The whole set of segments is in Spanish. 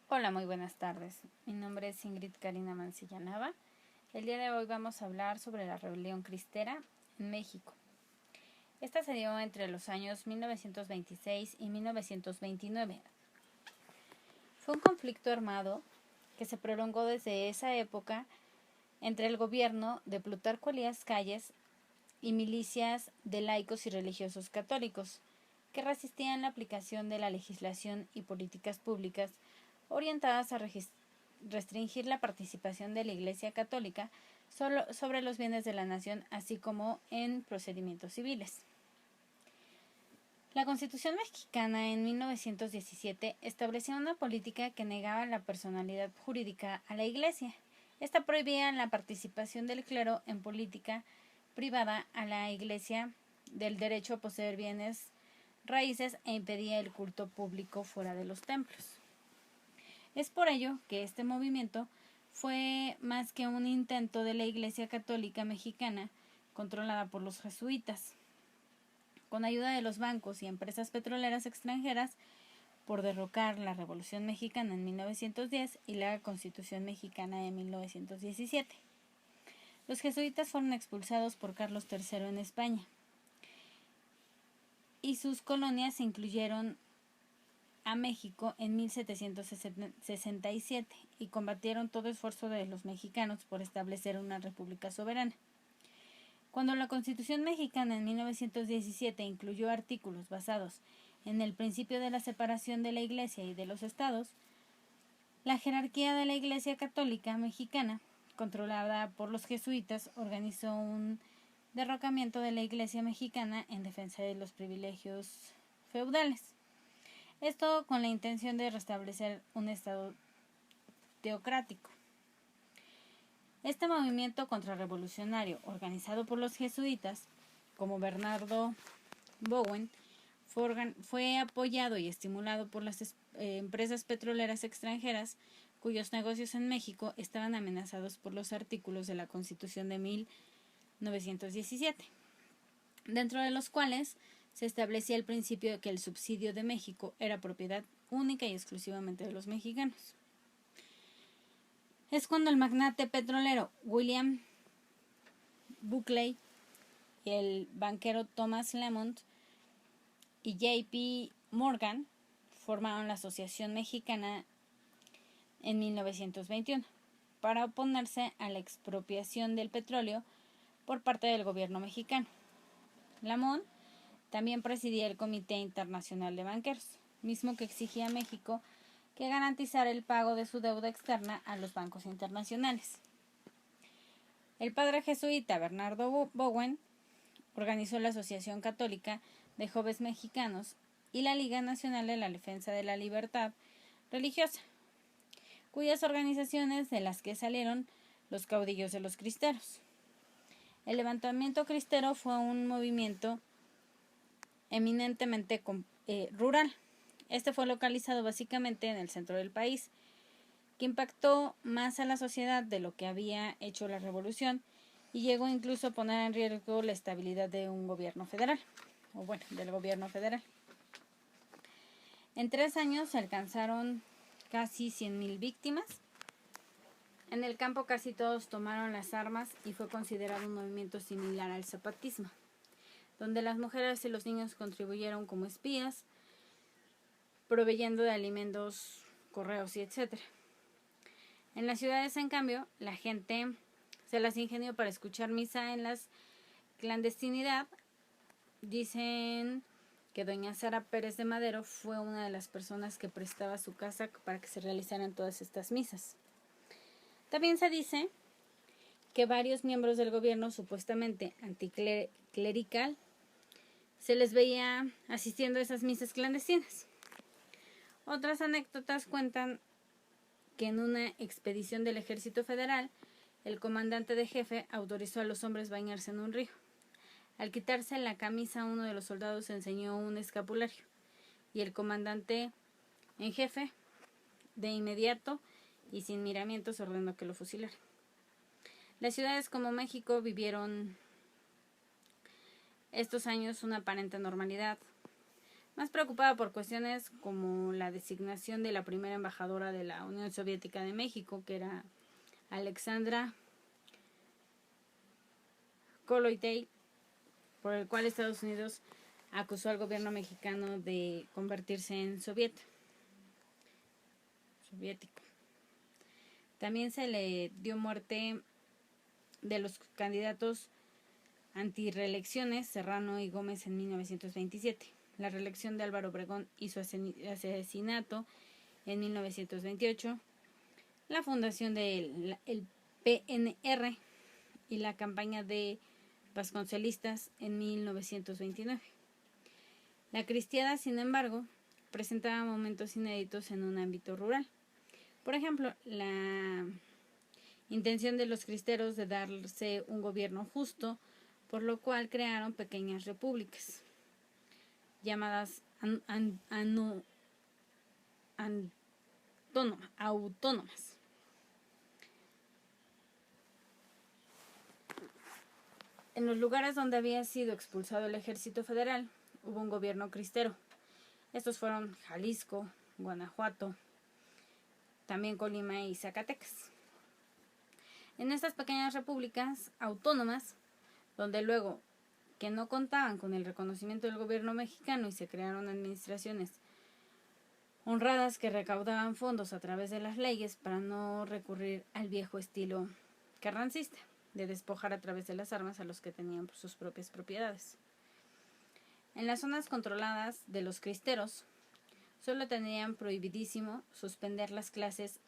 Hola, muy buenas tardes. Mi nombre es Ingrid Karina Mancilla Nava. El día de hoy vamos a hablar sobre la rebelión cristera en México. Esta se dio entre los años 1926 y 1929. Fue un conflicto armado que se prolongó desde esa época entre el gobierno de Plutarco Elías Calles y milicias de laicos y religiosos católicos, que resistían la aplicación de la legislación y políticas públicas orientadas a restringir la participación de la Iglesia Católica sobre los bienes de la nación, así como en procedimientos civiles. La Constitución mexicana en 1917 establecía una política que negaba la personalidad jurídica a la Iglesia. Esta prohibía la participación del clero en política privada a la Iglesia del derecho a poseer bienes raíces e impedía el culto público fuera de los templos. Es por ello que este movimiento fue más que un intento de la Iglesia Católica Mexicana, controlada por los jesuitas, con ayuda de los bancos y empresas petroleras extranjeras, por derrocar la Revolución Mexicana en 1910 y la Constitución Mexicana en 1917. Los jesuitas fueron expulsados por Carlos III en España, y sus colonias incluyeron a México en 1767 y combatieron todo esfuerzo de los mexicanos por establecer una república soberana. Cuando la Constitución mexicana en 1917 incluyó artículos basados en el principio de la separación de la Iglesia y de los estados, la jerarquía de la Iglesia Católica Mexicana, controlada por los jesuitas, organizó un derrocamiento de la Iglesia mexicana en defensa de los privilegios feudales. Esto con la intención de restablecer un estado teocrático. Este movimiento contrarrevolucionario, organizado por los jesuitas, como Bernardo Bowen, fue apoyado y estimulado por las empresas petroleras extranjeras, cuyos negocios en México estaban amenazados por los artículos de la Constitución de 1917, dentro de los cuales se establecía el principio de que el subsidio de México era propiedad única y exclusivamente de los mexicanos. Es cuando el magnate petrolero William Buckley y el banquero Thomas Lemont y J.P. Morgan formaron la Asociación Mexicana en 1921 para oponerse a la expropiación del petróleo por parte del gobierno mexicano. Lamont también presidía el Comité Internacional de Banqueros, mismo que exigía a México que garantizara el pago de su deuda externa a los bancos internacionales. El padre jesuita Bernardo Bowen organizó la Asociación Católica de Jóvenes Mexicanos y la Liga Nacional de la Defensa de la Libertad Religiosa, cuyas organizaciones de las que salieron los caudillos de los cristeros. El levantamiento cristero fue un movimiento eminentemente rural. Este fue localizado básicamente en el centro del país, que impactó más a la sociedad de lo que había hecho la revolución y llegó incluso a poner en riesgo la estabilidad de un gobierno federal, del gobierno federal. En 3 años se alcanzaron casi 100,000 víctimas. En el campo casi todos tomaron las armas y fue considerado un movimiento similar al zapatismo, donde las mujeres y los niños contribuyeron como espías, proveyendo de alimentos, correos y etc. En las ciudades, en cambio, la gente se las ingenió para escuchar misa en la clandestinidad. Dicen que doña Sara Pérez de Madero fue una de las personas que prestaba su casa para que se realizaran todas estas misas. También se dice que varios miembros del gobierno supuestamente anticlerical se les veía asistiendo a esas misas clandestinas. Otras anécdotas cuentan que en una expedición del Ejército Federal, el comandante de jefe autorizó a los hombres bañarse en un río. Al quitarse la camisa, uno de los soldados enseñó un escapulario y el comandante en jefe, de inmediato y sin miramientos, ordenó que lo fusilaran. Las ciudades como México vivieron estos años una aparente normalidad. más preocupada por cuestiones como la designación de la primera embajadora de la Unión Soviética de México, que era Alexandra Kollontai, por el cual Estados Unidos acusó al gobierno mexicano de convertirse en soviético. También se le dio muerte de los candidatos antirreelecciones Serrano y Gómez en 1927, la reelección de Álvaro Obregón y su asesinato en 1928, la fundación del PNR y la campaña de vasconcelistas en 1929. La cristiada, sin embargo, presentaba momentos inéditos en un ámbito rural. Por ejemplo, la intención de los cristeros de darse un gobierno justo, por lo cual crearon pequeñas repúblicas llamadas autónomas. En los lugares donde había sido expulsado el ejército federal, hubo un gobierno cristero. Estos fueron Jalisco, Guanajuato, también Colima y Zacatecas. En estas pequeñas repúblicas autónomas, donde luego que no contaban con el reconocimiento del gobierno mexicano y se crearon administraciones honradas que recaudaban fondos a través de las leyes para no recurrir al viejo estilo carrancista de despojar a través de las armas a los que tenían sus propias propiedades. En las zonas controladas de los cristeros solo tenían prohibidísimo suspender las clases.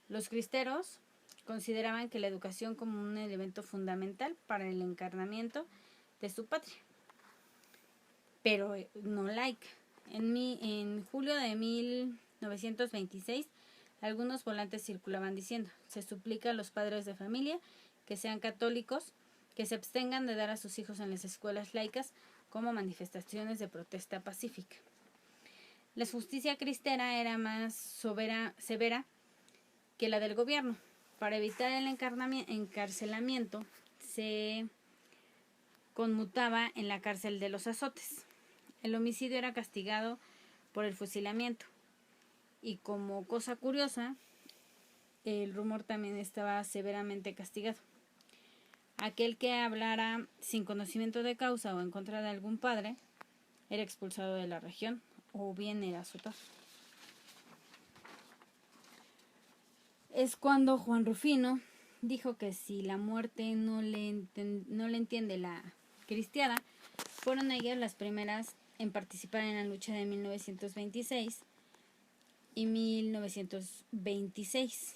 Los cristeros consideraban que la educación como un elemento fundamental para el encarnamiento de su patria, pero no laica. En julio de 1926, algunos volantes circulaban diciendo: se suplica a los padres de familia que sean católicos, que se abstengan de dar a sus hijos en las escuelas laicas como manifestaciones de protesta pacífica. La justicia cristera era más severa que la del gobierno. Para evitar el encarcelamiento, se conmutaba en la cárcel de los azotes. El homicidio era castigado por el fusilamiento. Y como cosa curiosa, el rumor también estaba severamente castigado. Aquel que hablara sin conocimiento de causa o en contra de algún padre era expulsado de la región o bien era azotado. Es cuando Juan Rufino dijo que si la muerte no le entiende la cristiada, fueron ellas las primeras en participar en la lucha de 1926 y 1926.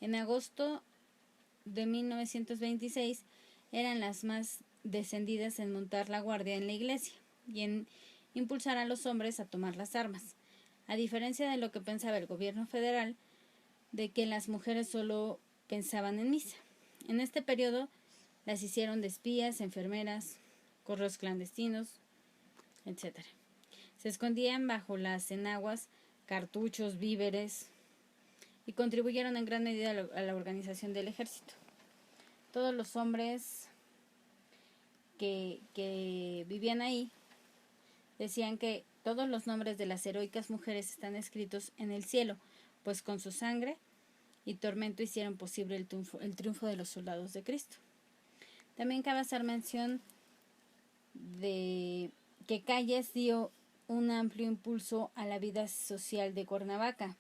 En agosto de 1926 eran las más decididas en montar la guardia en la iglesia y en impulsar a los hombres a tomar las armas, a diferencia de lo que pensaba el gobierno federal, de que las mujeres solo pensaban en misa. En este periodo las hicieron de espías, enfermeras, correos clandestinos, etc. Se escondían bajo las enaguas, cartuchos, víveres y contribuyeron en gran medida a la organización del ejército. Todos los hombres que vivían ahí decían que todos los nombres de las heroicas mujeres están escritos en el cielo, pues con su sangre y tormento hicieron posible el triunfo de los soldados de Cristo. También cabe hacer mención de que Calles dio un amplio impulso a la vida social de Cuernavaca.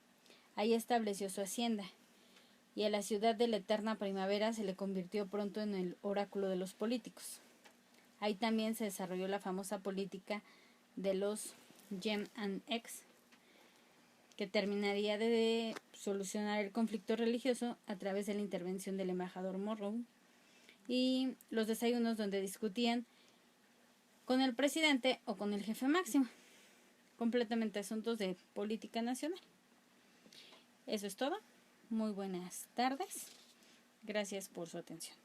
Ahí estableció su hacienda, y a la ciudad de la eterna primavera se le convirtió pronto en el oráculo de los políticos. Ahí también se desarrolló la famosa política de los Gem and X, que terminaría de solucionar el conflicto religioso a través de la intervención del embajador Morrow y los desayunos donde discutían con el presidente o con el jefe máximo, completamente asuntos de política nacional. Eso es todo. Muy buenas tardes. Gracias por su atención.